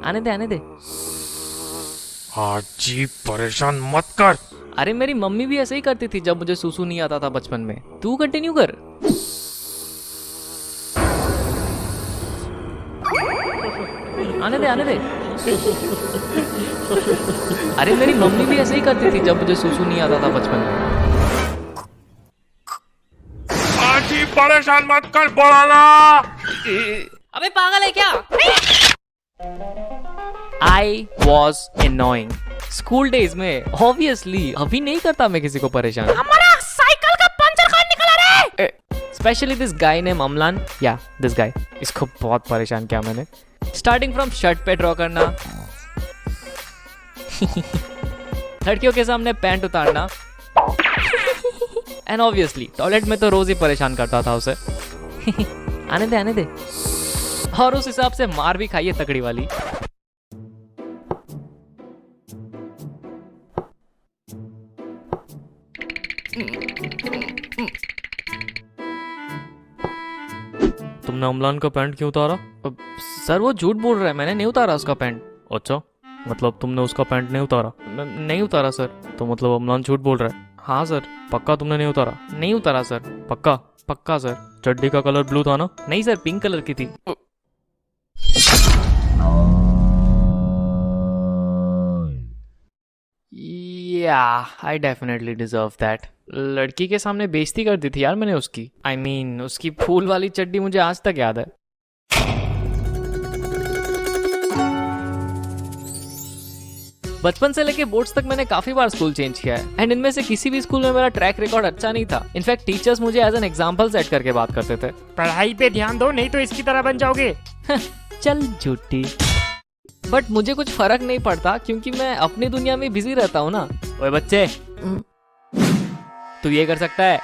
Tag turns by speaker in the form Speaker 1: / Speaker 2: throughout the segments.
Speaker 1: आने दे आने दे।
Speaker 2: जी परेशान मत कर।
Speaker 1: अरे मेरी मम्मी भी ऐसे ही करती थी जब मुझे सूसू नहीं आता था बचपन में। तू कंटिन्यू कर। आने दे आने दे। अरे मेरी मम्मी भी ऐसे ही करती थी जब मुझे सूसू नहीं आता था बचपन में।
Speaker 2: जी परेशान मत कर, बोला।
Speaker 1: अबे पागल है क्या? I was annoying. School days में ऑब्वियसली अभी नहीं करता मैं किसी को परेशान।
Speaker 3: हमारा साइकिल का पंचर कौन निकला रे?
Speaker 1: Specially this guy name Amlan, या दिस गाय, इसको बहुत परेशान किया मैंने। स्टार्टिंग फ्रॉम शर्ट पे ड्रॉ करना, लड़कियों के सामने पैंट उतारना, एंड ऑब्वियसली टॉयलेट में तो रोज ही परेशान करता था उसे। आने दे आने दे। और उस हिसाब से मार भी खाइए तगड़ी वाली।
Speaker 2: तुमने अमलान का पैंट क्यों उतारा?
Speaker 1: सर वो झूठ बोल रहा है, मैंने नहीं उतारा उसका पैंट।
Speaker 2: अच्छा, मतलब तुमने उसका पैंट नहीं उतारा?
Speaker 1: नहीं उतारा सर।
Speaker 2: तो मतलब अमलान झूठ बोल रहा है?
Speaker 1: हाँ सर।
Speaker 2: पक्का तुमने नहीं उतारा?
Speaker 1: नहीं उतारा सर।
Speaker 2: पक्का?
Speaker 1: पक्का सर।
Speaker 2: चड्डी का कलर ब्लू था ना?
Speaker 1: नहीं सर, पिंक कलर की थी। I definitely deserve that. लड़की के सामने बेइज्जती कर दी थी यार मैंने उसकी। I mean, उसकी फूल वाली चड्डी मुझे आज तक याद है। बचपन से लेके बोर्ड्स तक मैंने काफी बार स्कूल चेंज किया है, एंड इनमें से किसी भी स्कूल में मेरा ट्रैक रिकॉर्ड अच्छा नहीं था। इनफैक्ट टीचर्स मुझे एज एन एग्जाम्पल सेट करके बात करते थे।
Speaker 3: पढ़ाई पे ध्यान दो, नहीं तो इसकी तरह बन जाओगे।
Speaker 1: चल झूठी। बट मुझे कुछ फर्क नहीं पड़ता क्योंकि मैं अपनी दुनिया में बिजी रहता हूँ ना। ओए बच्चे, तू ये कर सकता है?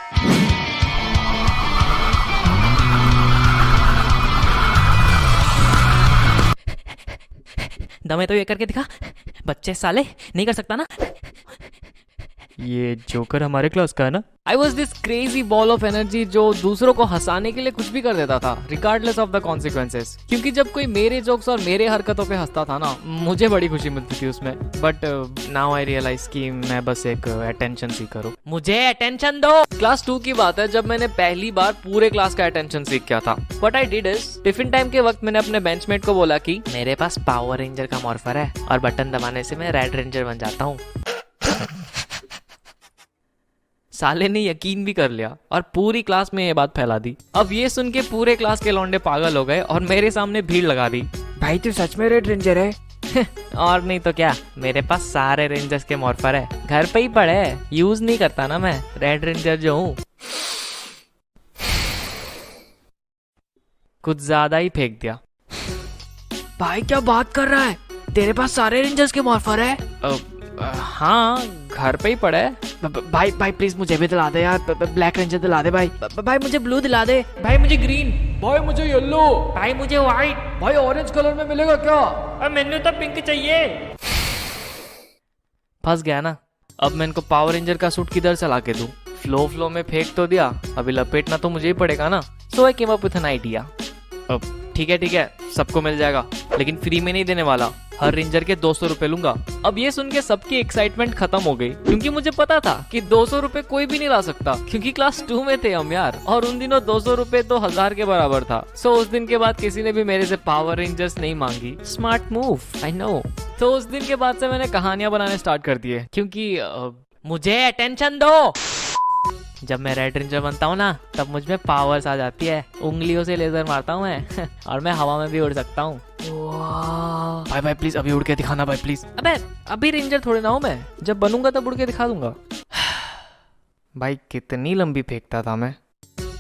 Speaker 1: दमे तो ये करके दिखा। बच्चे साले नहीं कर सकता ना।
Speaker 2: ये जोकर हमारे क्लास का है ना?
Speaker 1: I was this crazy ball of energy जो दूसरों को हंसाने के लिए कुछ भी कर देता था, रिगार्डलेस ऑफ द कॉन्सिक्वेंसेस। क्योंकि जब कोई मेरे जोक्स और मेरे हरकतों पे हंसता था ना, मुझे बड़ी खुशी मिलती थी उसमें। बट नाउ आई रियलाइज कि मैं बस एक अटेंशन सीकर हूँ। मुझे अटेंशन दो। क्लास 2 की बात है जब मैंने पहली बार पूरे क्लास का अटेंशन सीख किया था। What I did is, tiffin time के वक्त मैंने अपने बेंचमेट को बोला कि मेरे पास पावर रेंजर का मॉर्फर है और बटन दबाने से मैं रेड रेंजर बन जाता हूँ। साले ने यकीन भी कर लिया और पूरी क्लास में ये बात फैला दी। अब ये सुन के पूरे क्लास के लौंडे पागल हो गए और मेरे सामने भीड़ लगा दी।
Speaker 3: भाई तू सच में रेड रेंजर है?
Speaker 1: और नहीं तो क्या, मेरे पास सारे रेंजर्स के मॉर्फर है, घर पे ही पड़े है, यूज नहीं करता ना मैं, रेड रेंजर जो हूँ। कुछ ज्यादा ही फेंक दिया।
Speaker 3: भाई क्या बात कर रहा है? तेरे पास सारे रेंजर्स के मॉर्फर है?
Speaker 1: हाँ, घर पे ही पड़ा है।
Speaker 3: भाई भाई प्लीज मुझे भी दिला दे यार, ब्लैक रेंजर दिला दे भाई। भाई मुझे ब्लू दिला दे।
Speaker 1: भाई मुझे ग्रीन।
Speaker 3: भाई मुझे येलो।
Speaker 1: भाई मुझे व्हाइट।
Speaker 3: भाई ऑरेंज कलर में मिलेगा क्या?
Speaker 1: मैंने तो पिंक चाहिए। फंस गया ना। अब मैं इनको पावर रेंजर का सूट किधर से ला के दूं? फ्लो में फेंक तो दिया, अभी लपेटना तो मुझे ही पड़ेगा ना। So I came up with an idea. अब ठीक है, सबको मिल जाएगा, लेकिन फ्री में नहीं देने वाला। हर रेंजर के 200 रुपए लूंगा। अब ये सुन के सबकी एक्साइटमेंट खत्म हो गई, क्योंकि मुझे पता था कि 200 रुपए कोई भी नहीं ला सकता, क्योंकि क्लास 2 में थे हम यार, और उन दिनों 200 रुपए तो 1000 के बराबर था। सो उस दिन के बाद किसी ने भी मेरे से पावर रेंजर्स नहीं मांगी। Smart move, I know. तो उस दिन के बाद से मैंने कहानियां बनाने स्टार्ट कर दिए, क्योंकि मुझे अटेंशन दो। जब मैं रेड रेंजर बनता हूँ ना, तब मुझ में पावर्स आ जाती है। उंगलियों से लेजर मारता हूँ मैं और मैं हवा में भी उड़ सकता हूँ।
Speaker 3: भाई प्लीज अभी उड़ के दिखाना भाई प्लीज।
Speaker 1: अबे अभी रेंजर थोड़े ना हूँ मैं, जब बनूंगा तब उड़ के दिखा दूंगा। भाई कितनी लंबी फेंकता था मैं।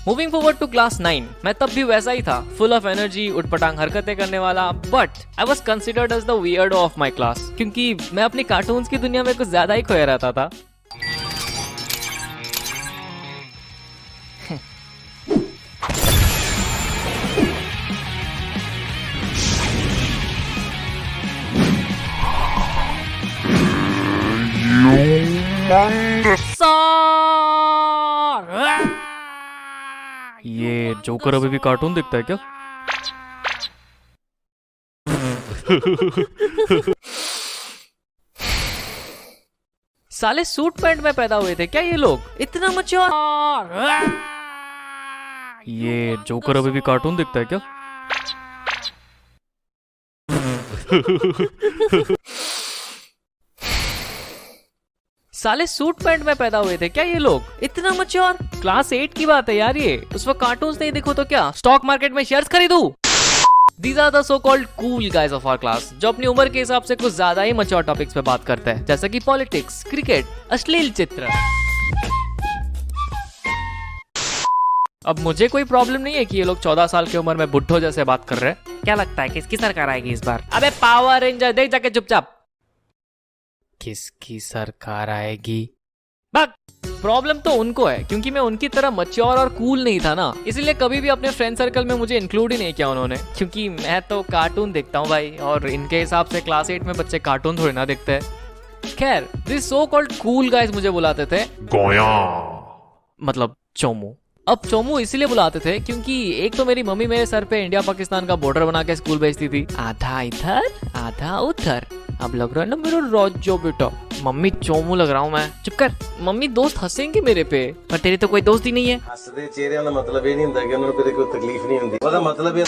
Speaker 1: मूविंग फॉरवर्ड टू क्लास 9, मैं तब भी वैसा ही था, फुल ऑफ एनर्जी, उठपटांग हरकतें करने वाला, but I was considered as the weirdo of my class, क्योंकि मैं अपनी कार्टून्स की दुनिया में कुछ ज्यादा ही खोया रहता था।
Speaker 2: ये जोकर अभी भी कार्टून देखता है क्या?
Speaker 1: साले सूट पैंट में पैदा हुए थे क्या ये लोग? इतना मच्योर।
Speaker 2: ये जोकर अभी भी कार्टून देखता है क्या?
Speaker 1: साले सूट पैंट में पैदा हुए थे क्या ये लोग? इतना मच्योर। क्लास 8 की बात है यार ये। उस वक्त कार्टून्स नहीं देखो तो क्या स्टॉक मार्केट में शेयर्स खरीदूं? These are the so-called cool guys of our class, जो अपनी उम्र के हिसाब से कुछ ज्यादा ही मच्योर टॉपिक्स पे बात करते हैं, जैसे कि पॉलिटिक्स, क्रिकेट, अश्लील चित्र। अब मुझे कोई प्रॉब्लम नहीं है कि ये लोग 14 साल की उम्र में बुड्ढों जैसे बात कर रहे हैं। क्या लगता है किसकी सरकार आएगी इस बार? अबे पावर रेंजर, देख जाके चुपचाप।
Speaker 2: किसकी सरकार आएगी?
Speaker 1: प्रॉब्लम तो उनको है, क्योंकि मैं उनकी तरह मच्योर और कूल नहीं था ना, इसलिए कभी भी अपने फ्रेंड सर्कल में मुझे इंक्लूड ही नहीं किया उन्होंने, क्योंकि मैं तो कार्टून देखता हूँ भाई, और इनके हिसाब से क्लास 8 में बच्चे कार्टून थोड़ी ना देखते हैं। खैर, this so called cool guys मुझे बुलाते थे गोया, मतलब चोमू। अब चोमू इसीलिए बुलाते थे क्योंकि एक तो मेरी मम्मी मेरे सर पे इंडिया पाकिस्तान का बॉर्डर बना के स्कूल भेजती थी, आधा इधर आधा उधर। अब लग रहा है ना मेरा राजो बेटा। मम्मी चोमू लग रहा हूँ मैं। चुप कर, मम्मी दोस्त हंसेंगे मेरे पे, पर तेरे तो कोई दोस्त ही नहीं है।
Speaker 4: हसदे चेहरे का मतलब ये नहीं होता कि उन्हें कभी कोई तकलीफ नहीं होती, उसका मतलब ये।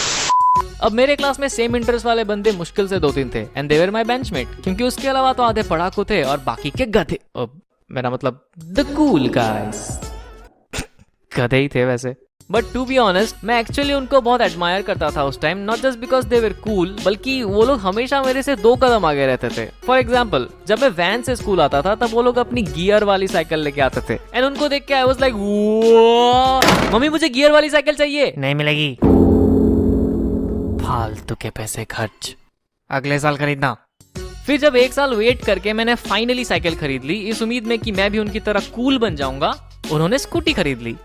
Speaker 1: अब मेरे क्लास में सेम इंटरेस्ट वाले बंदे मुश्किल से 2-3 थे, and they were my benchmate, क्योंकि उसके अलावा तो आधे पढ़ाकू थे और बाकी के गधे। मेरा मतलब द कूल गाइस। गधे ही थे वैसे, बट टू बी ऑनेस्ट मैं एक्चुअली उनको बहुत एडमायर करता था उस time, not just because they were cool, बल्कि वो लोग हमेशा मेरे से 2 कदम आगे रहते थे। फॉर एग्जाम्पल, जब मैं वैन से स्कूल आता था तब वो लोग अपनी गियर वाली साइकिल लेके आते थे, एंड उनको देख के आई वाज लाइक, मम्मी मुझे गियर वाली साइकिल चाहिए।
Speaker 2: नहीं मिलेगी, फालतू के पैसे खर्च,
Speaker 1: अगले साल खरीदना। फिर जब 1 साल वेट करके मैंने फाइनली साइकिल खरीद ली, इस उम्मीद में कि मैं भी उनकी तरह कूल बन जाऊंगा, उन्होंने स्कूटी खरीद ली।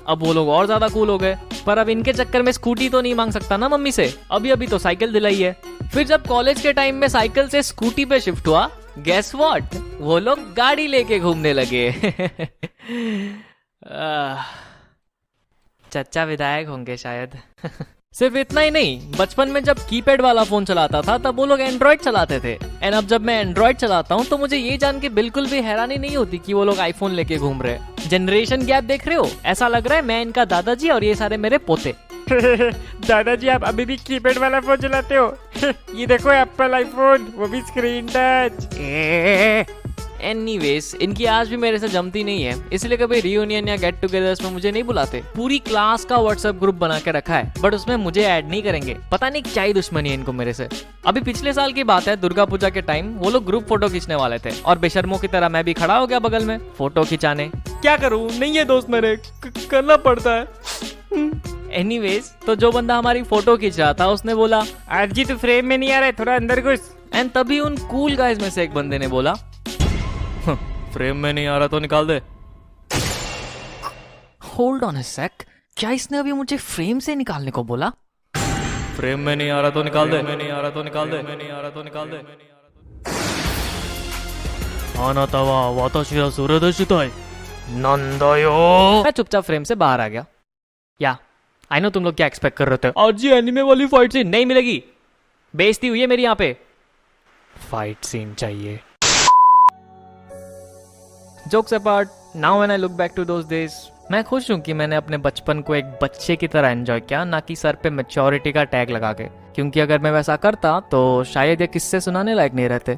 Speaker 1: अब वो लोग और ज्यादा कूल हो गए, पर अब इनके चक्कर में स्कूटी तो नहीं मांग सकता ना मम्मी से, अभी अभी तो साइकिल दिलाई है। फिर जब कॉलेज के टाइम में साइकिल से स्कूटी पे शिफ्ट हुआ, गेस व्हाट, वो लोग गाड़ी लेके घूमने लगे। चचा विधायक होंगे शायद। सिर्फ इतना ही नहीं, बचपन में जब कीपैड वाला फोन चलाता था तब वो लोग एंड्रॉइड चलाते थे, एंड अब जब मैं एंड्रॉइड चलाता हूँ तो मुझे ये जान के बिल्कुल भी हैरानी नहीं होती कि वो लोग आईफोन लेके घूम रहे हैं। जनरेशन गैप देख रहे हो? ऐसा लग रहा है मैं इनका दादाजी और ये सारे मेरे पोते।
Speaker 2: दादाजी आप अभी भी कीपैड वाला फोन चलाते हो? ये देखो एप्पल आईफोन, वो भी स्क्रीन टच।
Speaker 1: एनीवेज, इनकी आज भी मेरे से जमती नहीं है, इसलिए कभी रियूनियन या गेट टुगेदर्स में मुझे नहीं बुलाते। पूरी क्लास का व्हाट्सएप ग्रुप बना के रखा है, बट उसमें मुझे ऐड नहीं करेंगे। पता नहीं क्या ही दुश्मनी है इनको मेरे से। अभी पिछले साल की बात है, दुर्गा पूजा के टाइम वो लोग ग्रुप फोटो खींचने वाले थे, और बेशर्मों की तरह मैं भी खड़ा हो गया बगल में फोटो खिंचाने। क्या करूं, नहीं है दोस्त मेरे, करना पड़ता है। एनीवेज, तो जो बंदा हमारी फोटो खींच रहा था उसने बोला,
Speaker 2: आज जी तो फ्रेम में नहीं आ रहा है, थोड़ा अंदर घुस।
Speaker 1: एंड तभी उन कूल गाइज में से एक बंदे ने बोला,
Speaker 2: फ्रेम में नहीं आ रहा तो निकाल दे।
Speaker 1: होल्ड ऑन अ सेक, क्या इसने अभी मुझे फ्रेम से निकालने को बोला?
Speaker 2: फ्रेम में नहीं आ रहा तो निकाल दे, नहीं आ रहा तो निकाल दे, नहीं आ रहा तो निकाल दे। आना तवा वाताशी रा सूर्यदर्शिताई नंदायो।
Speaker 1: मैं चुपचाप फ्रेम से बाहर आ गया। या आई नो तुम लोग क्या एक्सपेक्ट कर रहे थे, आज जी एनिमे वाली फाइट सीन नहीं मिलेगी, बेइज्जती हुई है मेरी यहाँ पे।
Speaker 2: फाइट सीन चाहिए।
Speaker 1: Jokes apart, now when I look back to those days, मैं खुश हूँ कि मैंने अपने बचपन को एक बच्चे की तरह एंजॉय किया, ना कि सर पे मैच्योरिटी का टैग लगा के, क्योंकि अगर मैं वैसा करता तो शायद ये किस्से सुनाने लायक नहीं रहते।